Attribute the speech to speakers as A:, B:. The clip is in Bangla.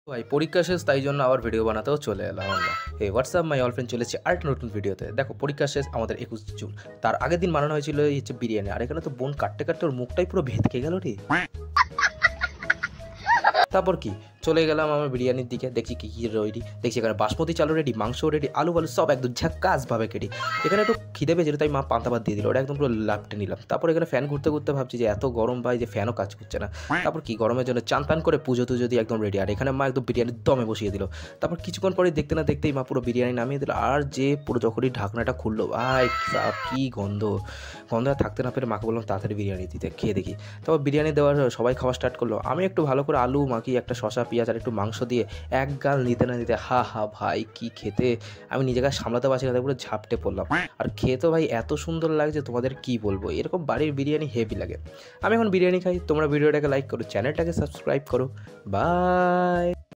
A: ভাই পরীক্ষা শেষ তাই জন্য আবার ভিডিও বানাতেও চলে এলাম আমরা। এই হোয়াটসঅ্যাপ মাই অলফ্রেন্ড চলেছে আরেকটা নতুন ভিডিওতে। দেখো পরীক্ষা শেষ আমাদের ২১ জুন। তার আগের দিন বানানো হয়েছিল এই হচ্ছে বিরিয়ানি। আর এখানে তো বোন কাটতে কাটতে ওর মুখটাই পুরো ভেদকে গেল রে। তারপর কি চলে গেলাম আমার বিরিয়ানির দিকে, দেখছি কী কী রেডি, দেখছি এখানে বাসমতি চালও রেডি, মাংস রেডি, আলু বালু সব একদম ঝাক্কাসভাবে কেটে। এখানে একটু খিদে পেয়েছিল তাই মা পান্তা ভাত দিয়ে দিল, ওটা একদম পুরো লাপটে নিলাম। তারপর এখানে ফ্যান ঘুরতে ঘুরতে ভাবছি যে এত গরম ভাই যে ফ্যানও কাজ করছে না। তারপর কি গরমের জন্য চান টান করে পুজো টুজো দিয়ে একদম রেডি। আর এখানে মা একদম বিরিয়ানির দমে বসিয়ে দিল। তারপর কিছুক্ষণ পরে দেখতে না দেখতেই মা পুরো বিরিয়ানি নামিয়ে দিল। আর যে পুরো যখনই ঢাকনাটা খুললো ভাই কী গন্ধ, গন্ধ আর থাকতে না পেরে মাকে বললাম তাড়াতাড়ি বিরিয়ানি দিতে, খেয়ে দেখি। তারপর বিরিয়ানি দেওয়ার সবাই খাওয়া স্টার্ট করলো। আমি একটু ভালো করে আলু মাখি, একটা শসা পেঁয়াজ আর একটু মাংস দিয়ে এক গাল নিতে না নিতে হা হা ভাই কি খেতে, আমি নিজেকে সামলাতে পারছি না, তাই পুরো ঝাপটে পড়লাম। আর খেয়ে তো ভাই এত সুন্দর লাগছে তোমাদের কি বলবো, এরকম বাড়ির বিরিয়ানি হেভি লাগে। আমি এখন বিরিয়ানি খাই, তোমরা ভিডিওটাকে লাইক করো, চ্যানেলটাকে সাবস্ক্রাইব করো। বাই।